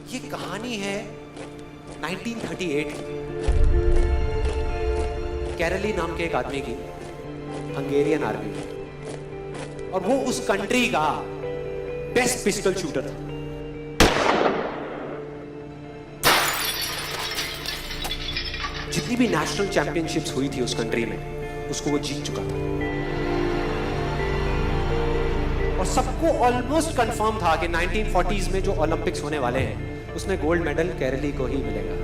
ये कहानी है 1938 की। कैरली नाम के एक आदमी की, हंगेरियन आर्मी में, और वो उस कंट्री का बेस्ट पिस्टल शूटर था। जितनी भी नेशनल चैंपियनशिप्स हुई थी उस कंट्री में, उसको वो जीत चुका था। और सबको ऑलमोस्ट कंफर्म था कि 1940s में जो ओलंपिक्स होने वाले हैं उसमें गोल्ड मेडल कैरली को ही मिलेगा।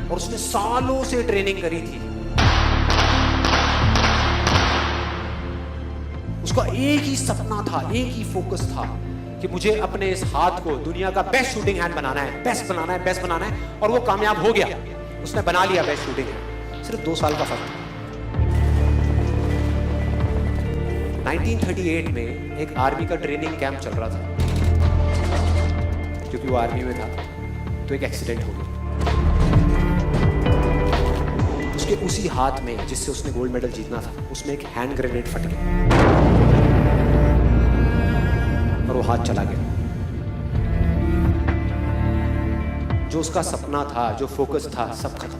और उसने सालों से ट्रेनिंग करी थी। उसका एक ही सपना था, एक ही फोकस था कि मुझे अपने इस हाथ को दुनिया का बेस्ट शूटिंग हैंड बनाना है, बेस्ट बनाना है, बेस्ट बनाना है। और वो कामयाब हो गया, उसने बना लिया बेस्ट शूटिंग हैंड। सिर्फ 2 साल का फर्क था। 1938 में एक आर्मी का ट्रेनिंग कैंप चल रहा था। क्योंकि वो आर्मी में था तो एक एक्सीडेंट हो गया। उसके उसी हाथ में जिससे उसने गोल्ड मेडल जीतना था, उसमें एक हैंड ग्रेनेड फट गया और वो हाथ चला गया। जो उसका सपना था, जो फोकस था, सब खत्म।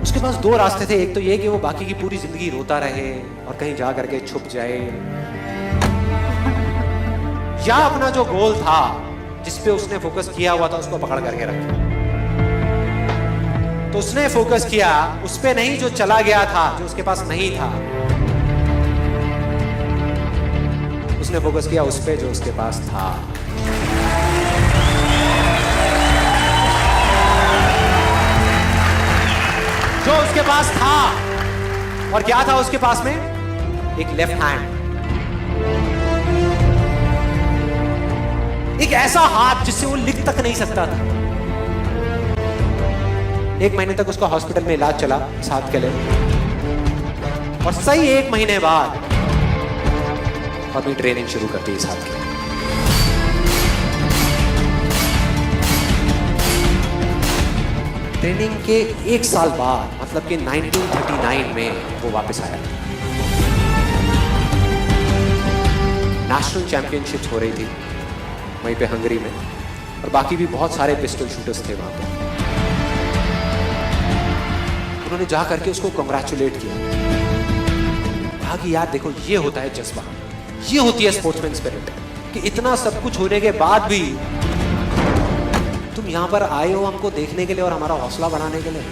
उसके पास 2 रास्ते थे। एक तो ये कि वो बाकी की पूरी जिंदगी रोता रहे और कहीं जा करके छुप जाए, या अपना जो गोल था जिस पे उसने फोकस किया हुआ था उसको पकड़ करके रखे। तो उसने फोकस किया उस पे नहीं जो चला गया था, जो उसके पास नहीं था। उसने फोकस किया उस पे जो उसके पास था। जो उसके पास था। और क्या था उसके पास में? एक लेफ्ट हैंड, एक ऐसा हाथ जिससे वो लिख तक नहीं सकता था। 1 महीने तक उसका हॉस्पिटल में इलाज चला इस हाथ के लिए, और सही 1 महीने बाद अपनी ट्रेनिंग शुरू कर दी इस हाथ की। ट्रेनिंग के 1 साल बाद, मतलब कि 1939 में वो वापस आया। नेशनल चैंपियनशिप्स हो रही थी वहीं पे हंगरी में, और बाकी भी बहुत सारे पिस्टल शूटर्स थे वहां पे। उन्होंने जा करके उसको कांग्रेचुलेट किया, कहा कि यार देखो, ये होता है जज्बा, ये होती है स्पोर्ट्समैन स्पिरिट, कि इतना सब कुछ होने के बाद भी तुम यहां पर आए हो हमको देखने के लिए और हमारा हौसला बढ़ाने के लिए।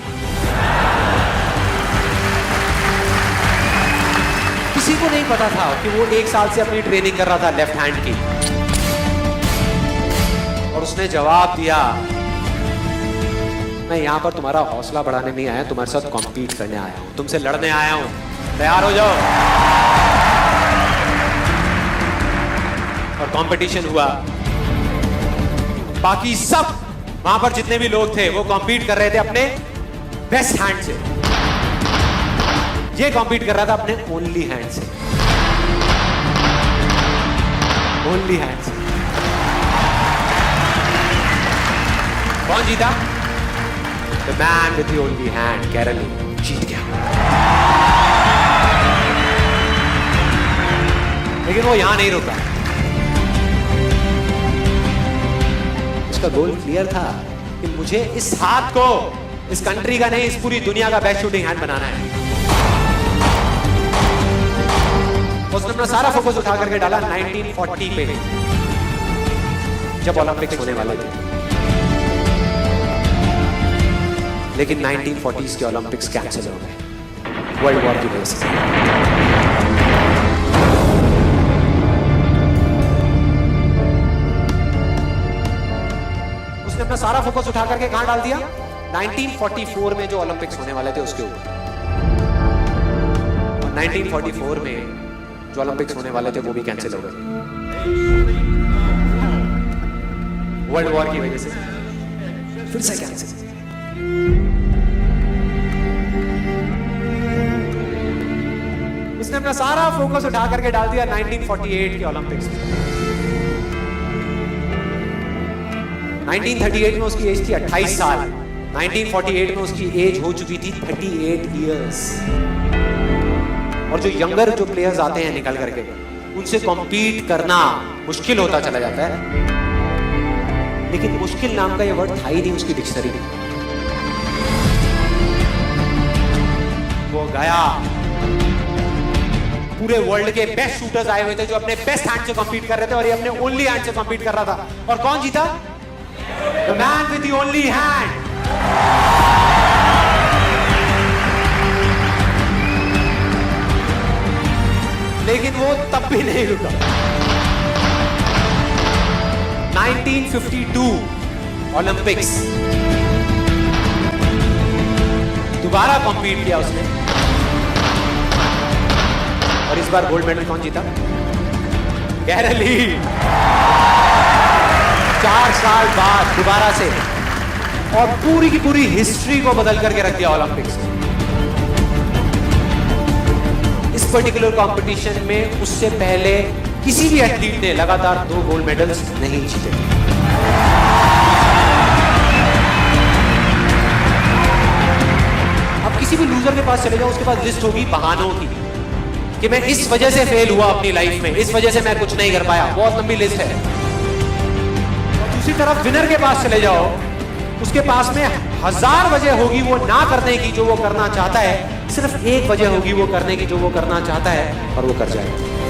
किसी को नहीं पता था कि वो 1 साल से अपनी ट्रेनिंग कर रहा था लेफ्ट हैंड की। और उसने जवाब दिया, मैं यहां पर तुम्हारा हौसला बढ़ाने नहीं आया, तुम्हारे साथ कॉम्पीट करने आया हूं, तुमसे लड़ने आया हूं, तैयार हो जाओ। और कंपटीशन हुआ। बाकी सब वहां पर जितने भी लोग थे वो कॉम्पीट कर रहे थे अपने बेस्ट हैंड से। ये कॉम्पीट कर रहा था अपने ओनली हैंड से, ओनली हैंड से। कौन जीता? The man with the only hand, Kairali जीत गया। लेकिन वो यहां नहीं रुका। उसका गोल क्लियर था कि मुझे इस हाथ को इस कंट्री का नहीं, इस पूरी दुनिया का बेस्ट शूटिंग हैंड बनाना है। उसने अपना सारा फोकस उठा करके डाला 1940 पे, जब ओलंपिक्स होने वाले थे। लेकिन 1940s के ओलंपिक्स कैंसिल हो गए वर्ल्ड वॉर की वजह से। उसने अपना सारा फोकस उठा करके कहां डाल दिया? 1944 में जो ओलंपिक्स होने वाले थे उसके ऊपर। और 1944 में जो ओलंपिक्स होने वाले थे वो भी कैंसिल हो गए वर्ल्ड वॉर की वजह से। फिर से कैंसिल। उसने अपना सारा फोकस उठा करके डाल दिया 1948 के ओलंपिक्स में। 1938 में उसकी एज थी 28 साल। 1948 में उसकी एज हो चुकी थी 38 इयर्स। और जो यंगर जो प्लेयर्स आते हैं निकल करके, उनसे कॉम्पीट करना मुश्किल होता चला जाता है। लेकिन मुश्किल नाम का ये वर्ड था ही नहीं उसकी डिक्शनरी में। वो गया, पूरे वर्ल्ड के बेस्ट शूटर्स आए हुए थे जो अपने बेस्ट हैंड से कॉम्पीट कर रहे थे, और ये अपने ओनली हैंड से कॉम्पीट कर रहा था। और कौन जीता? The man with the only hand. लेकिन वो तब भी नहीं रुका। 1952 ओलंपिक्स, दोबारा कॉम्पीट किया उसने, और इस बार गोल्ड मेडल कौन जीता? गैरल ली। 4 साल बाद दोबारा से, और पूरी की पूरी हिस्ट्री को बदल करके रख दिया ओलंपिक्स। इस पर्टिकुलर कंपटीशन में उससे पहले किसी भी एथलीट ने लगातार 2 गोल्ड मेडल्स नहीं जीते। अब किसी भी लूजर के पास चले जाओ, उसके पास लिस्ट होगी बहानों की कि मैं इस वजह से फेल हुआ अपनी लाइफ में, इस वजह से मैं कुछ नहीं कर पाया। बहुत लंबी लिस्ट है। दूसरी तरफ विनर के पास चले जाओ, उसके पास में 1000 वजह होगी वो ना करने की जो वो करना चाहता है, सिर्फ एक वजह होगी वो करने की जो वो करना चाहता है, और वो कर जाएगा।